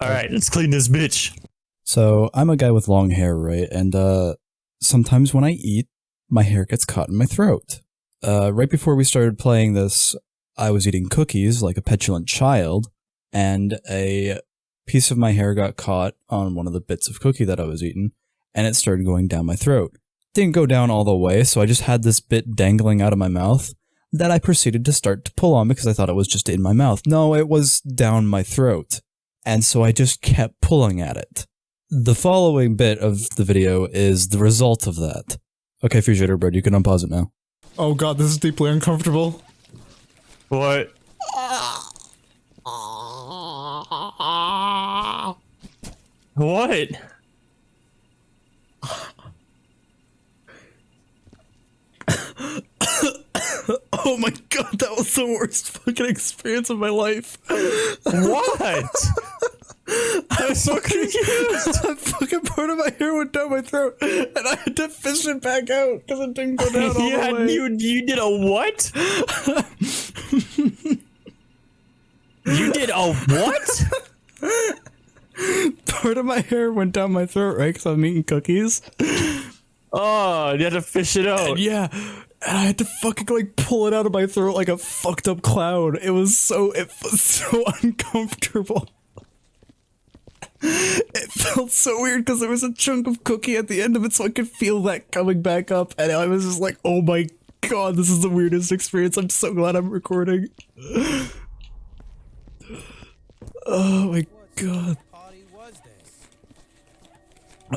Alright, let's clean this bitch. So, I'm a guy with long hair, right? And, sometimes when I eat, my hair gets caught in my throat. Right before we started playing this, I was eating cookies like a petulant child, and a piece of my hair got caught on one of the bits of cookie that I was eating, and it started going down my throat. Didn't go down all the way, so I just had this bit dangling out of my mouth that I proceeded to start to pull on because I thought it was just in my mouth. No, it was down my throat. And so I just kept pulling at it. The following bit of the video is the result of that. Okay, Fugitor Bird, you can unpause it now. Oh god, this is deeply uncomfortable. What? What? Oh my god, that was the worst fucking experience of my life. What? I'm so confused. That fucking part of my hair went down my throat, and I had to fish it back out because it didn't go down all the way. You did a what? You did a what? Part of my hair went down my throat, right? Because I'm eating cookies. Oh, you had to fish it out. And yeah, and I had to fucking like pull it out of my throat like a fucked up cloud. It was so uncomfortable. It felt so weird because there was a chunk of cookie at the end of it, so I could feel that coming back up, and I was just like, oh my god, this is the weirdest experience. I'm so glad I'm recording. Oh my god.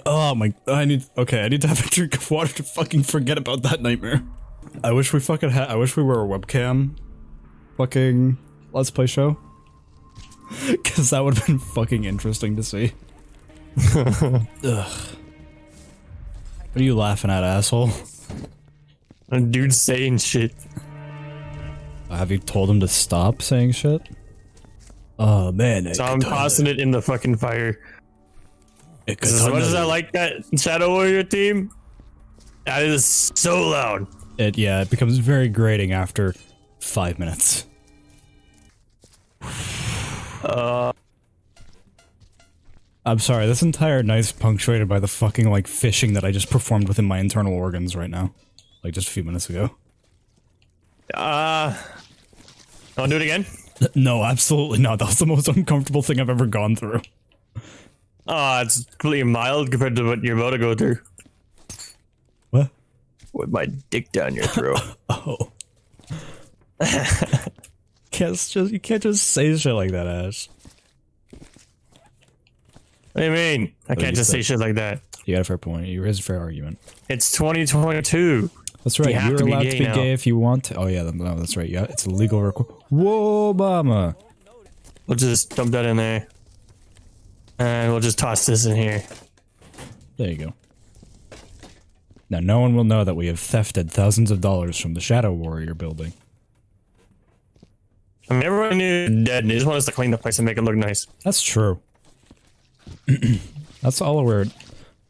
Oh my, I need to have a drink of water to fucking forget about that nightmare. I wish we fucking I wish we were a webcam fucking Let's Play show. Cause that would have been fucking interesting to see. Ugh. What are you laughing at, asshole? A dude saying shit. Have you told him to stop saying shit? Oh man. So I'm tossing it in the fucking fire. As much as I like that Shadow Warrior theme, that is so loud. Yeah, it becomes very grating after 5 minutes. I'm sorry, this entire night's punctuated by the fucking, like, fishing that I just performed within my internal organs right now. Like, just a few minutes ago. Wanna do it again? No, absolutely not. That was the most uncomfortable thing I've ever gone through. It's completely mild compared to what you're about to go through. What? With my dick down your throat. Oh. You can't just say shit like that, Ash. What do you mean? I can't just say shit like that. You got a fair point. You raised a fair argument. It's 2022. That's right. You're allowed to be now. gay if you want to. Oh yeah, no, that's right. Yeah, it's a legal requirement. Whoa, Obama. We'll just dump that in there. And we'll just toss this in here. There you go. Now, no one will know that we have thefted thousands of dollars from the Shadow Warrior building. I mean, everyone knew you're dead, and they just want us to clean the place and make it look nice. That's true. That's all we're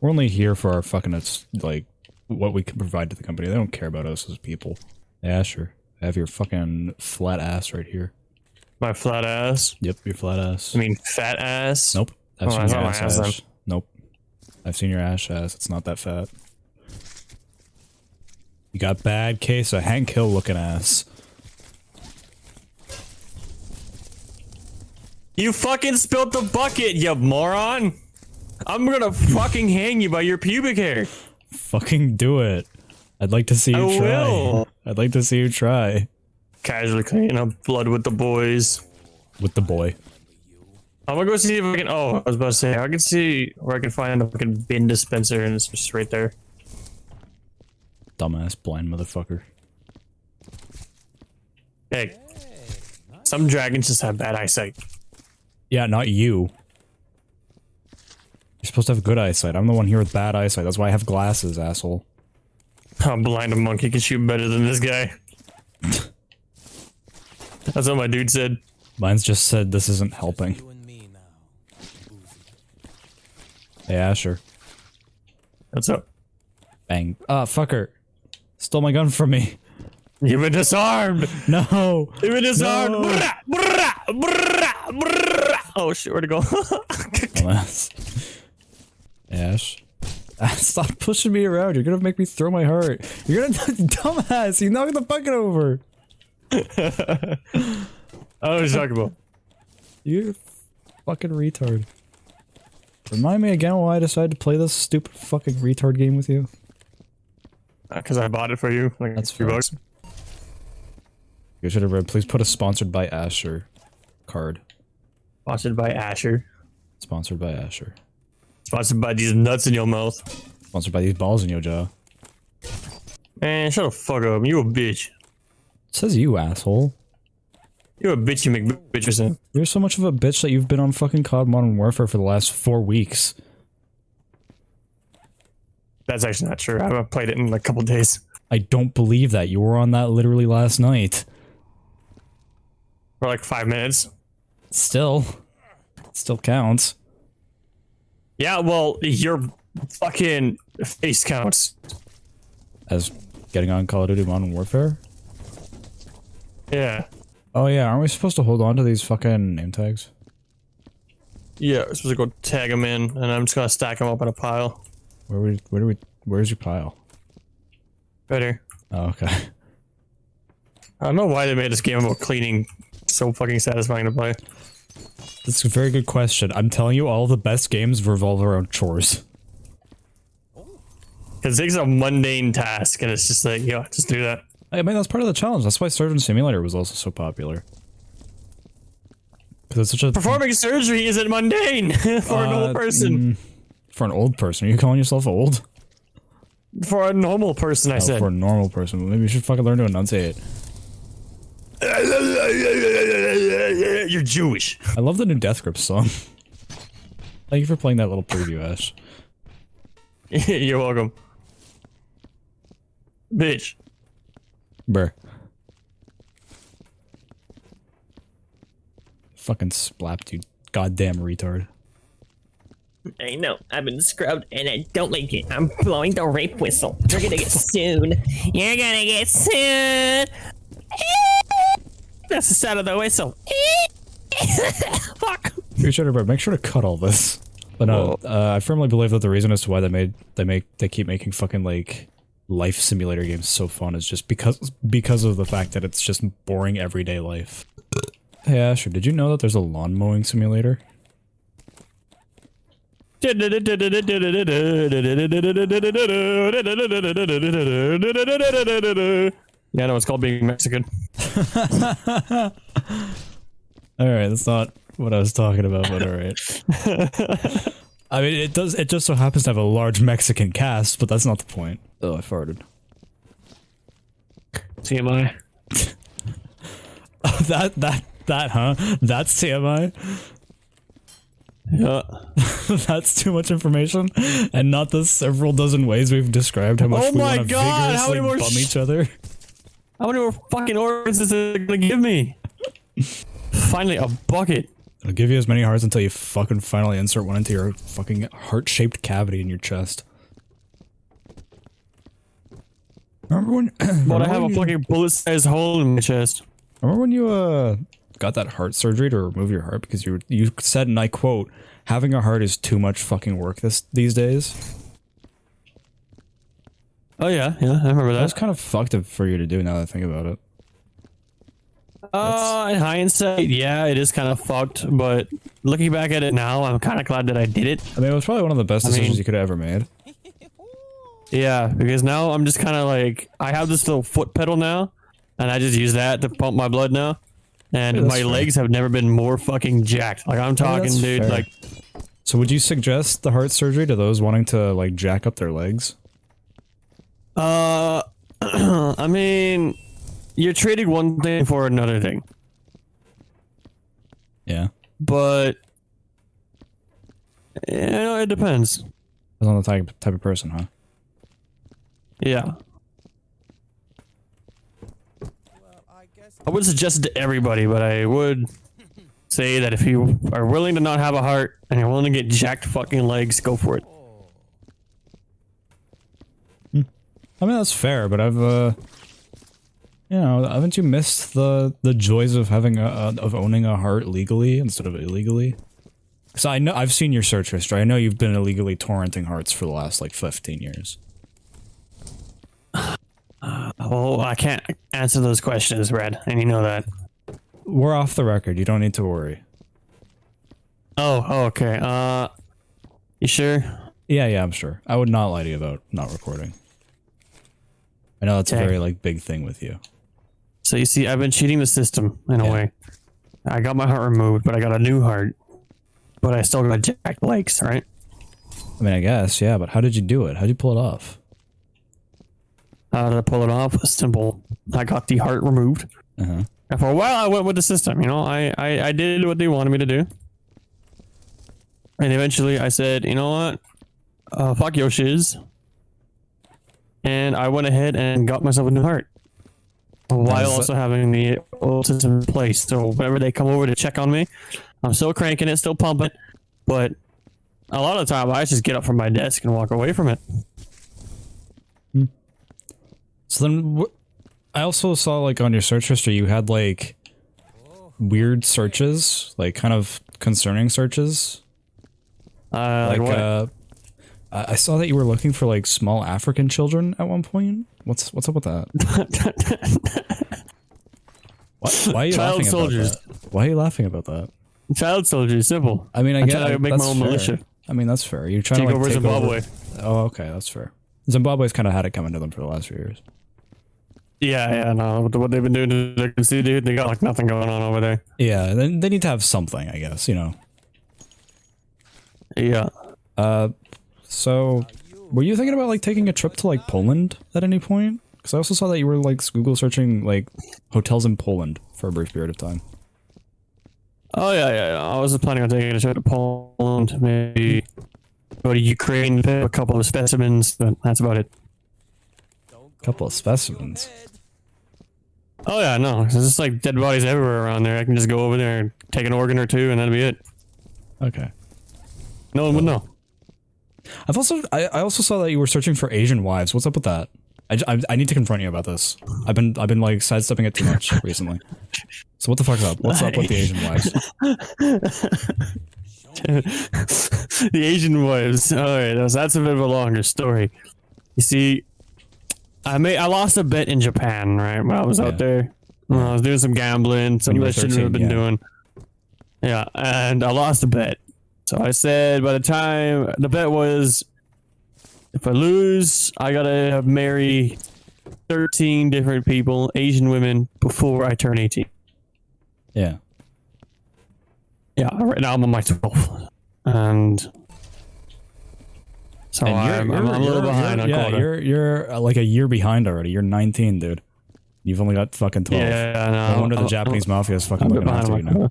only here for our fucking, like, what we can provide to the company. They don't care about us as people. Yeah, sure. I have your fucking flat ass right here. My flat ass? Yep, your flat ass. I mean, fat ass? Nope. I've seen your ass. Nope. I've seen your ass. It's not that fat. You got bad case of Hank Hill looking ass. You fucking spilled the bucket, you moron! I'm gonna fucking hang you by your pubic hair. Fucking do it. I'd like to see you try. Will. I'd like to see you try. Casually cleaning up blood with the boys. With the boy. I'm gonna go see if I can. Oh, I was about to say, I can see where I can find a fucking bin dispenser, and it's just right there. Dumbass blind motherfucker. Hey, some dragons just have bad eyesight. Yeah, not you. You're supposed to have good eyesight. I'm the one here with bad eyesight. That's why I have glasses, asshole. I'm blind. A monkey can shoot better than this guy. That's what my dude said. Mine's just said this isn't helping. Hey, Asher. What's up? Bang. Ah, fucker. Stole my gun from me. You've been disarmed! No! You've been disarmed! No. Oh shit, where'd it go? Dumbass. Ash. Stop pushing me around. You're gonna make me throw my heart. You're gonna dumbass. You knocked the bucket over. I was talking about. You fucking retard. Remind me again why I decided to play this stupid fucking retard game with you. Because I bought it for you. Like That's $3. You should have read. Please put a sponsored by Asher card. Sponsored by Asher. Sponsored by Asher. Sponsored by these nuts in your mouth. Sponsored by these balls in your jaw. Man, shut the fuck up. You a bitch. It says you, asshole. You're a bitch, you McBitcherson. You're so much of a bitch that you've been on fucking COD Modern Warfare for the last 4 weeks. That's actually not true. I haven't played it in like a couple days. I don't believe that. You were on that literally last night. For like 5 minutes. Still counts. Yeah, well, your fucking face counts. As getting on Call of Duty Modern Warfare? Yeah. Oh yeah, aren't we supposed to hold on to these fucking name tags? Yeah, we're supposed to go tag them in, and I'm just gonna stack them up in a pile. Where's your pile? Right here. Oh, okay. I don't know why they made this game about cleaning so fucking satisfying to play. That's a very good question. I'm telling you, all the best games revolve around chores. Because it's a mundane task, and it's just like, yeah, just do that. I mean, that's part of the challenge. That's why Surgeon Simulator was also so popular. Because it's such a... Performing surgery isn't mundane for an old person. For an old person? Are you calling yourself old? For a normal person, I said. For a normal person. Maybe you should fucking learn to enunciate. You're Jewish. I love the new Death Grips song. Thank you for playing that little preview, Ash. You're welcome. Bitch. Brr. Fucking splapped, you goddamn retard. I know, I've been scrubbed and I don't like it. I'm blowing the rape whistle. You're gonna get sued. You're gonna get sued. That's the sound of the whistle. Fuck. You should have, make sure to cut all this. But no, I firmly believe that the reason as to why they keep making fucking like life simulator games so fun is just because of the fact that it's just boring everyday life. Hey Asher, did you know that there's a lawn mowing simulator? Yeah, no, it's called being Mexican. Alright, that's not what I was talking about, but alright. I mean, it just so happens to have a large Mexican cast, but that's not the point. Oh, I farted. TMI. Oh, that, huh? That's TMI? Yeah. That's too much information, and not the several dozen ways we've described how much we want to vigorously bum each other. How many more fucking organs is it gonna give me? Finally, a bucket. I'll give you as many hearts until you fucking finally insert one into your fucking heart-shaped cavity in your chest. Remember when? But I have a fucking bullet-sized hole in my chest. Remember when you got that heart surgery to remove your heart because you said, and I quote, "Having a heart is too much fucking work these days." Oh yeah, I remember that. That's kind of fucked up for you to do now that I think about it. In hindsight, yeah, it is kind of fucked, but looking back at it now, I'm kind of glad that I did it. I mean, it was probably one of the best decisions you could have ever made. Yeah, because now I'm just kind of like, I have this little foot pedal now, and I just use that to pump my blood now, and my legs have never been more fucking jacked. Like, I'm talking, dude, fair. like... So would you suggest the heart surgery to those wanting to, like, jack up their legs? I mean... You're trading one thing for another thing. Yeah. But... You know, it depends. Depends on the type of person, huh? Yeah. I would suggest it to everybody, but I would say that if you are willing to not have a heart and you're willing to get jacked fucking legs, go for it. I mean, that's fair, but I've You know, haven't you missed the joys of having of owning a heart legally instead of illegally? Because I know I've seen your search history. I know you've been illegally torrenting hearts for the last like 15 years. Well, I can't answer those questions, Red, and you know that. We're off the record. You don't need to worry. Oh, okay. You sure? Yeah, I'm sure. I would not lie to you about not recording. I know that's a Okay. very like big thing with you. So you see, I've been cheating the system in a way. I got my heart removed, but I got a new heart. But I still got jacked legs, right? I mean, I guess, yeah, but how did you do it? How did you pull it off? How did I pull it off? Simple. I got the heart removed. Uh-huh. And for a while, I went with the system. You know, I did what they wanted me to do. And eventually, I said, you know what? Fuck your shiz. And I went ahead and got myself a new heart. While also having the old system in place. So whenever they come over to check on me, I'm still cranking it, still pumping. But a lot of the time, I just get up from my desk and walk away from it. So then, I also saw like on your search history, you had like weird searches, like kind of concerning searches. Like what? I saw that you were looking for like small African children at one point. What's up with that? Why are you Child laughing soldiers. about that? Why are you laughing about that? Child soldiers, simple. I mean, I I'm get trying to make my that's own fair. militia. I mean, that's fair. You're trying Take to like over take Zimbabwe. over. Oh, okay, that's fair. Zimbabwe's kind of had it coming to them for the last few years. Yeah, no. What they've been doing to the see, dude, they got like nothing going on over there. Yeah, they need to have something, I guess. You know. Yeah. So, were you thinking about like taking a trip to like Poland at any point? Because I also saw that you were like Google searching like hotels in Poland for a brief period of time. Oh yeah. I was planning on taking a trip to Poland, maybe go to Ukraine, pick up a couple of specimens, but that's about it. Couple of specimens. Oh yeah, no, there's just like dead bodies everywhere around there. I can just go over there and take an organ or two, and that'll be it. Okay. No one would know. I also saw that you were searching for Asian wives. What's up with that? I need to confront you about this. I've been like sidestepping it too much recently. So what the fuck's up? What's up with the Asian wives? The Asian wives. All right, that's a bit of a longer story. You see, I lost a bet in Japan, right? When I was out there, I was doing some gambling, something I shouldn't have been doing. Yeah, and I lost a bet. So I said, by the time the bet was, if I lose, I gotta marry 13 different people, Asian women, before I turn 18. Yeah. Yeah, right now I'm on my 12th. And so I'm a little behind on quota. You're like a year behind already. You're 19, dude. You've only got fucking 12. Yeah, no. No wonder the Japanese mafia is fucking looking after you now.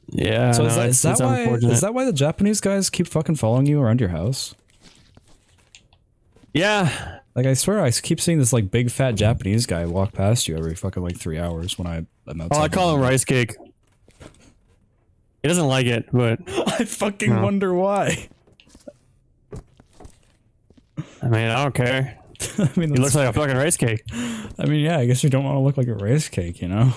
Yeah, So no, is that why the Japanese guys keep fucking following you around your house? Yeah. Like, I swear I keep seeing this like big fat Japanese guy walk past you every fucking like 3 hours when I'm outside. Oh, I call him rice cake. He doesn't like it, but I fucking wonder why. I mean, I don't care. I mean, He looks like a fucking rice cake. I mean, yeah, I guess you don't want to look like a rice cake, you know?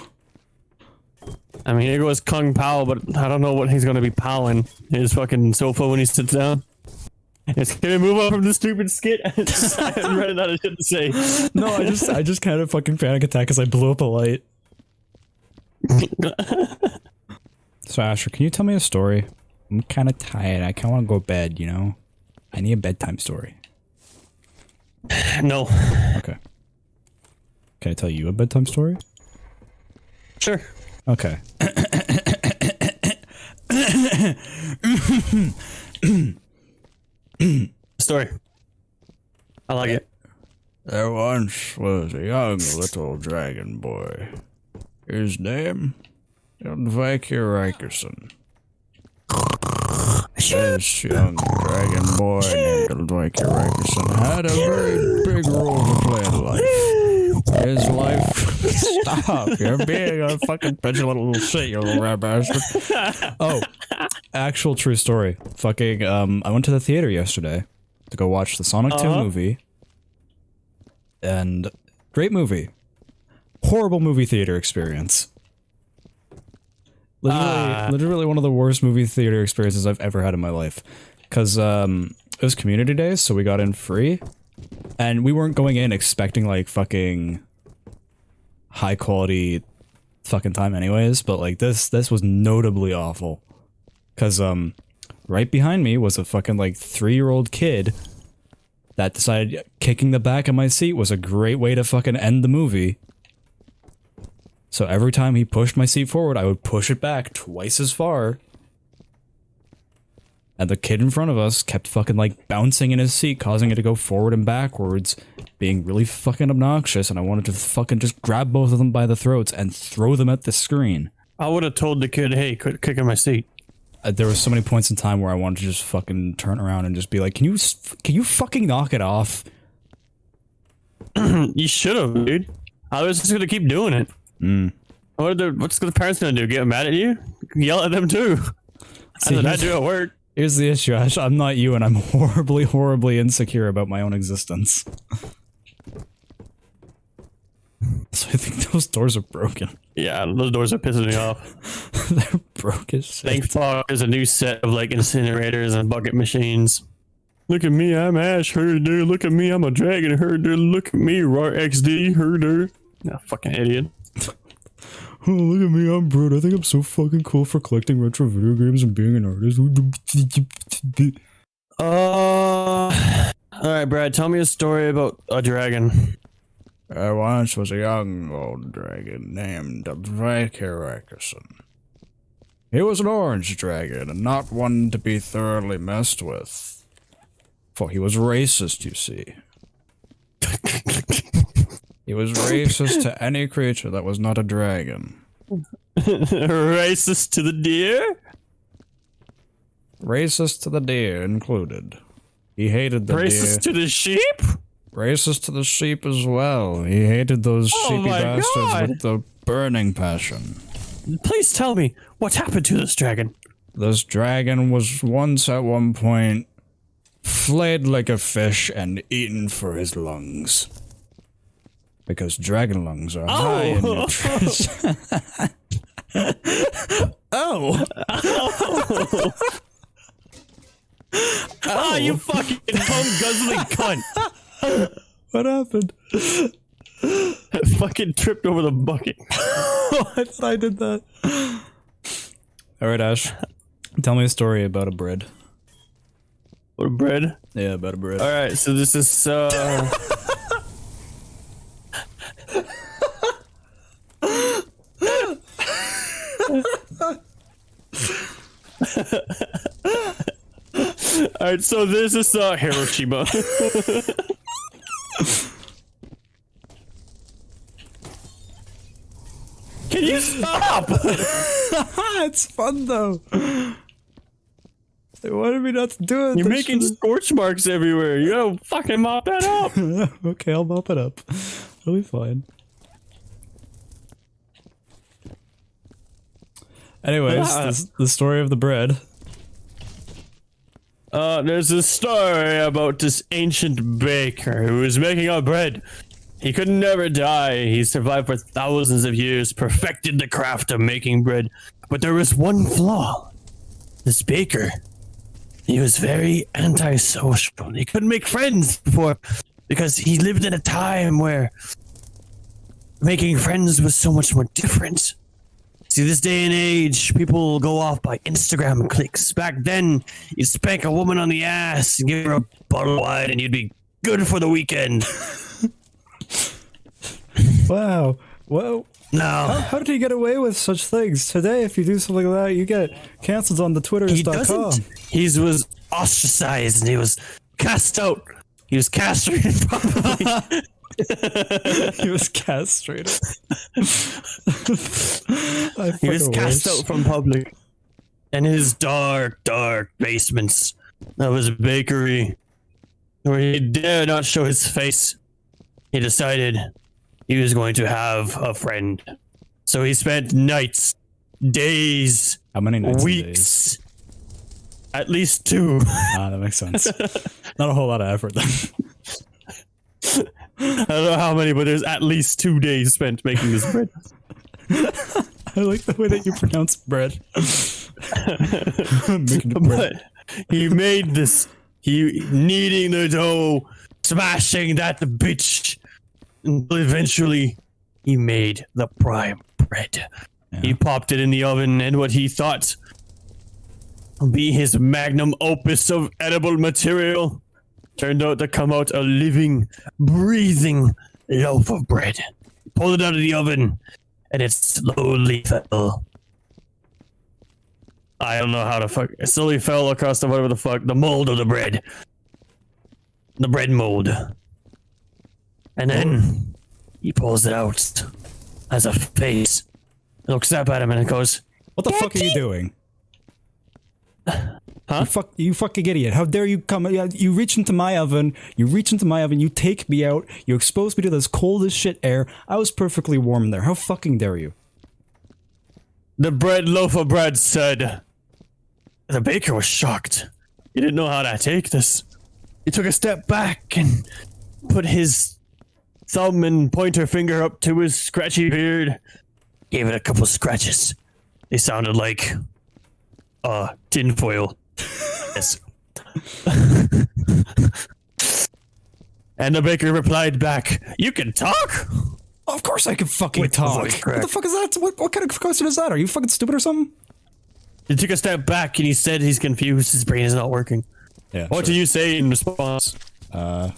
I mean, here goes Kung Pao, but I don't know what he's gonna be powing his fucking sofa when he sits down. It's gonna move on from the stupid skit. I haven't read out of shit to say. No, I just kind of fucking panic attack because I blew up a light. So Asher, can you tell me a story? I'm kind of tired. I kind of want to go to bed, you know? I need a bedtime story. No. Okay. Can I tell you a bedtime story? Sure. Okay. Story. I like it. There once was a young little dragon boy. His name was Vicky Rikerson. This young dragon boy named Vicky Rikerson had a very big role to play in life. His life... Stop! You're being a fucking petulant little shit, you little rat bastard. Oh, actual true story. Fucking, I went to the theater yesterday to go watch the Sonic 2 movie. And Great movie. Horrible movie theater experience. Literally one of the worst movie theater experiences I've ever had in my life. Because it was community days, so we got in free. And we weren't going in expecting like fucking high quality fucking time anyways, but like this was notably awful. Because right behind me was a fucking like 3-year-old kid that decided kicking the back of my seat was a great way to fucking end the movie. So every time he pushed my seat forward, I would push it back twice as far. And the kid in front of us kept fucking like bouncing in his seat, causing it to go forward and backwards, being really fucking obnoxious, and I wanted to fucking just grab both of them by the throats and throw them at the screen. I would have told the kid, hey, quit kicking my seat. There was so many points in time where I wanted to just fucking turn around and just be like, can you fucking knock it off? You should have, dude. I was just gonna keep doing it. What's the parents gonna do? Get mad at you? Yell at them too. That's what I do at work. Here's the issue, Ash. I'm not you, and I'm horribly, horribly insecure about my own existence. So I think those doors are broken. Yeah, those doors are pissing me off. They're broke as shit. Thank fuck there's a new set of like incinerators and bucket machines. Look at me, I'm Ash Herder. Look at me, I'm a dragon herder. Look at me, Rar XD herder. Yeah, fucking idiot. Oh, look at me, I'm Brute. I think I'm so fucking cool for collecting retro video games and being an artist. Alright, Brad, tell me a story about a dragon. There once was a young old dragon named Viscera. He was an orange dragon, and not one to be thoroughly messed with. For he was racist, you see. He was racist to any creature that was not a dragon. Racist to the deer? Racist to the deer included. He hated the Racist deer. to the sheep? Racist to the sheep as well. He hated those sheepy my bastards God. with the burning passion. Please tell me, what happened to this dragon? This dragon was once at one point flayed like a fish and eaten for his lungs. Because dragon lungs are high in nutrition. Oh! Ah, you fucking cum-guzzling cunt! What happened? I fucking tripped over the bucket. I thought I did that. Alright, Ash. Tell me a story about a bread. What a bread? Yeah, about a bread. Alright, so this is, Alright, so this is, Hiroshima. Can you stop? It's fun though. They wanted me not to do it. You're making scorch marks everywhere. You gotta fucking mop that up. Okay, I'll mop it up. It'll be fine. Anyways, the story of the bread. There's a story about this ancient baker who was making our bread. He could never die. He survived for thousands of years, perfected the craft of making bread. But there was one flaw. This baker, he was very antisocial. He couldn't make friends before because he lived in a time where making friends was so much more different. See, this day and age, people go off by Instagram clicks. Back then, you'd spank a woman on the ass and give her a bottle of wine and you'd be good for the weekend. Wow. Well, No. how did he get away with such things? Today, if you do something like that, you get cancelled on the He Twitters.com. doesn't. He was ostracized and he was cast out. He was castrated probably. He was castrated. He was cast out from public. And his dark, dark basements of his bakery, where he dare not show his face, he decided he was going to have a friend. So he spent nights, days, How many nights and weeks, at least 2. Ah, that makes sense. Not a whole lot of effort then. I don't know how many, but there's at least 2 days spent making this bread. I like the way that you pronounce bread. Making the bread. But he made this. He kneading the dough, smashing that bitch, until eventually he made the prime bread. Yeah. He popped it in the oven, and what he thought would be his magnum opus of edible material turned out to come out a living, breathing loaf of bread. Pulled it out of the oven, and it slowly fell. I don't know how to fuck. It slowly fell across the whatever the fuck, the mold of the bread. The bread mold. And then he pulls it out as a face. It looks up at him and it goes, What the fuck are you doing? Huh? You fucking idiot. How dare you come, you reach into my oven, you take me out, you expose me to this cold as shit air. I was perfectly warm in there. How fucking dare you? The bread loaf of bread said. The baker was shocked. He didn't know how to take this. He took a step back and put his thumb and pointer finger up to his scratchy beard. Gave it a couple scratches. They sounded like tinfoil. Yes. And the baker replied back, "You can talk?" Of course I can fucking With the talk. voice What crack. the fuck is that? What kind of question is that? Are you fucking stupid or something? He took a step back and he said he's confused. His brain is not working. Yeah. What do you say in response? So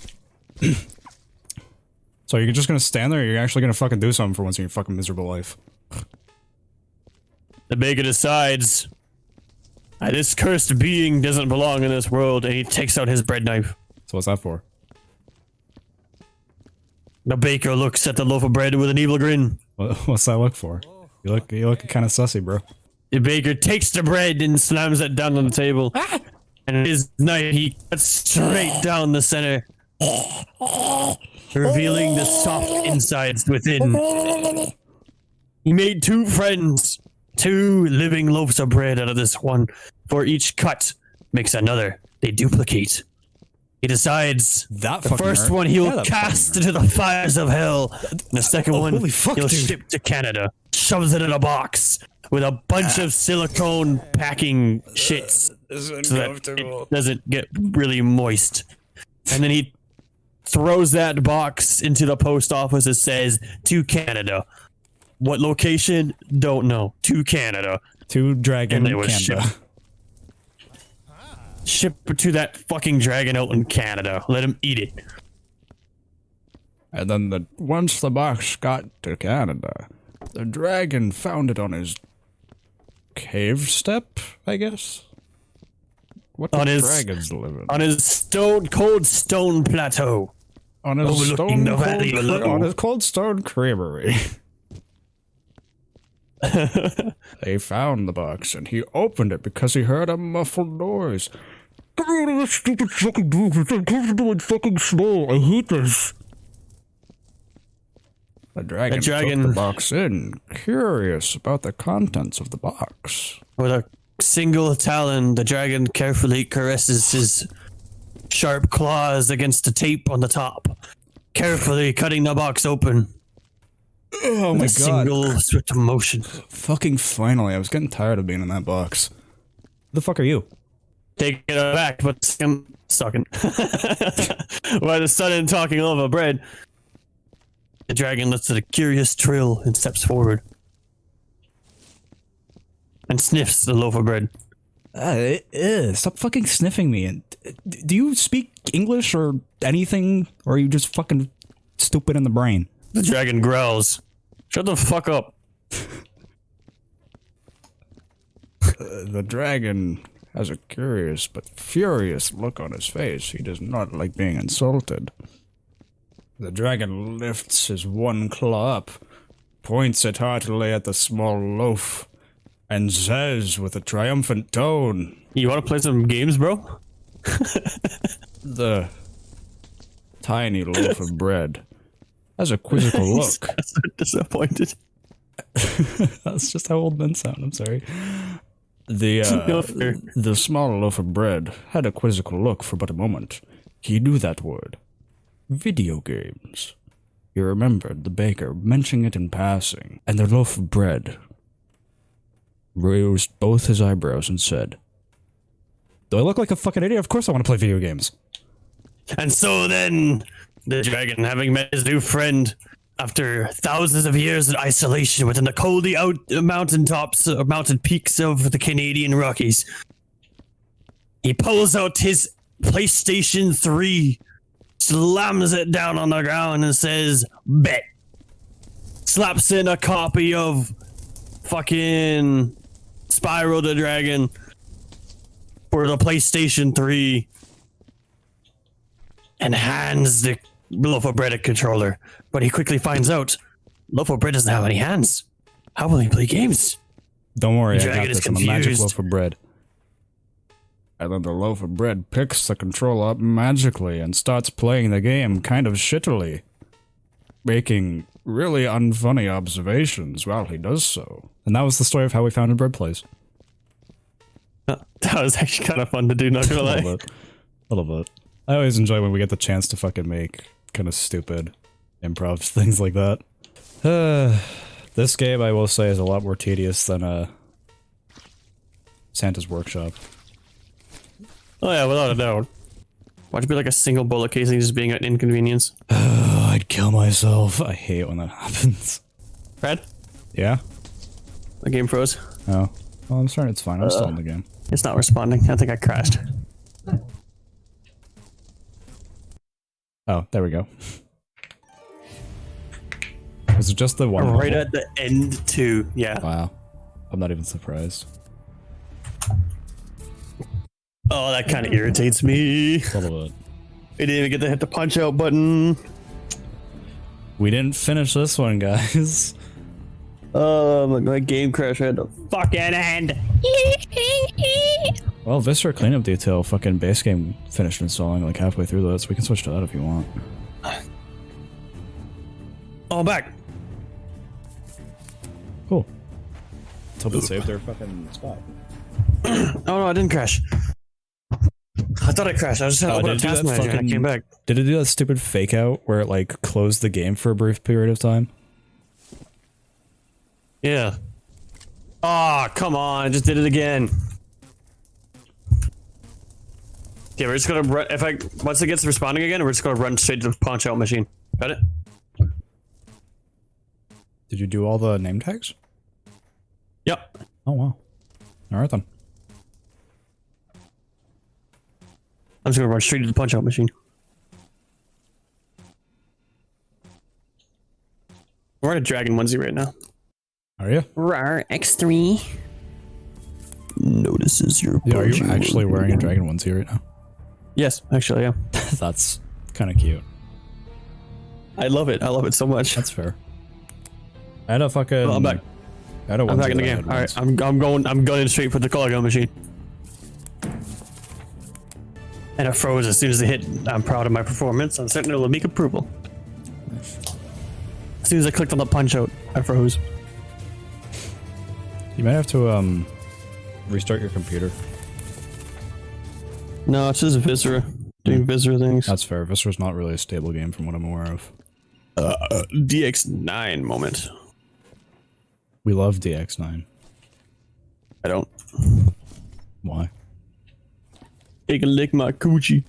you're just gonna stand there, or you're actually gonna fucking do something for once in your fucking miserable life? The baker decides this cursed being doesn't belong in this world, and he takes out his bread knife. So what's that for? The baker looks at the loaf of bread with an evil grin. What's that look for? You look kind of sussy, bro. The baker takes the bread and slams it down on the table. And his knife, he cuts straight down the center, revealing the soft insides within. He made 2 friends, 2 living loaves of bread out of this one. For each cut makes another. They duplicate. He decides That the fucking first hurt. one he'll Yeah, that cast into the fires of hell. And the second one holy fuck, he'll dude. ship to Canada. Shoves it in a box with a bunch of silicone packing shits so that it doesn't get really moist. And then he throws that box into the post office that says, "To Canada." What location? Don't know. To Canada. To Dragon And they was Canada. Ship it to that fucking dragon out in Canada. Let him eat it. And then once the box got to Canada, the dragon found it on his cave step, I guess? What do On his- dragons live in? On his cold stone plateau. On his overlooking the valley below. on his cold stone creamery. They found the box, and he opened it because he heard a muffled noise. Get out of this stupid fucking box, it's uncomfortable and fucking small. I hate this. The dragon took the box in, curious about the contents of the box. With a single talon, the dragon carefully caresses his sharp claws against the tape on the top, carefully cutting the box open. Oh my A single swift motion. Fucking finally, I was getting tired of being in that box. Who the fuck are you? Take it back, but I'm sucking. By the sudden talking over bread, the dragon lets out a curious trill and steps forward. And sniffs the loaf of bread. Stop fucking sniffing me. And do you speak English or anything, or are you just fucking stupid in the brain? The dragon growls. Shut the fuck up. The dragon has a curious but furious look on his face. He does not like being insulted. The dragon lifts his one claw up, points it heartily at the small loaf, and says with a triumphant tone, You want to play some games, bro? the tiny loaf of bread has a quizzical look. So disappointed. That's just how old men sound, I'm sorry. No fear. The small loaf of bread had a quizzical look for but a moment. He knew that word. Video games. He remembered the baker mentioning it in passing, and the loaf of bread. Raised both his eyebrows and said, "Do I look like a fucking idiot? Of course I want to play video games." And so then, the dragon, having met his new friend after thousands of years of isolation within the coldy mountain peaks of the Canadian Rockies, he pulls out his PlayStation 3, slams it down on the ground and says, "Bet." Slaps in a copy of fucking Spyro the Dragon for the PlayStation 3 and hands the loaf of bread a controller. But he quickly finds out loaf of bread doesn't have any hands. How will he play games? Don't worry, The I got dragon is this. I'm a magic confused. loaf of bread. And then the loaf of bread picks the controller up magically and starts playing the game kind of shittily, making really unfunny observations while he does so. And that was the story of how we founded Breadplays. That was actually kind of fun to do, not gonna A lie. little bit. A little bit. I always enjoy when we get the chance to fucking make kind of stupid improv things like that. This game, I will say, is a lot more tedious than Santa's Workshop. Oh yeah, without a doubt. Watch it be like a single bullet casing just being an inconvenience. I'd kill myself. I hate when that happens. Brad, Yeah? the game froze. Oh. Well, I'm starting. It's fine. I'm still in the game. It's not responding. I think I crashed. Oh, there we go. Was it just the one? Right bubble? at the end too. Yeah. Wow. I'm not even surprised. Oh, that kind of irritates me. A little bit. We didn't even get to hit the punch out button. We didn't finish this one, guys. My game crash had to fucking end. Well, Viscera cleanup detail fucking base game finished installing like halfway through that, so we can switch to that if you want. Oh, I'm back. Cool. Let's hope it saved their fucking spot. Oh no, I didn't crash. I thought I crashed. I was just trying to open up did it do Task that Manager and I fucking- came back. Did it do that stupid fake out where it like closed the game for a brief period of time? Yeah. Oh, come on. I just did it again. Okay, we're just gonna run. Once it gets responding again, we're just gonna run straight to the punch out machine. Got it? Did you do all the name tags? Yep. Oh wow. Alright then. I'm just gonna run straight to the punch out machine. We're in a dragon onesie right now. Are you? Rar X3. Notices your Yeah, are you actually wearing a dragon onesie right now? Yes, actually, yeah. That's kind of cute. I love it. I love it so much. That's fair. I had a fucking. Well, I'm back. I had a I'm back onesie in the that I game. had All once. right, I'm going straight for the color gun machine. And it froze as soon as it hit. I'm proud of my performance. I'm certain it'll make approval. As soon as I clicked on the punch out, I froze. You might have to restart your computer. No, it's just Viscera doing Viscera things. That's fair. Viscera's not really a stable game from what I'm aware of. DX9 moment. We love DX9. I don't. Why? Take a lick my coochie.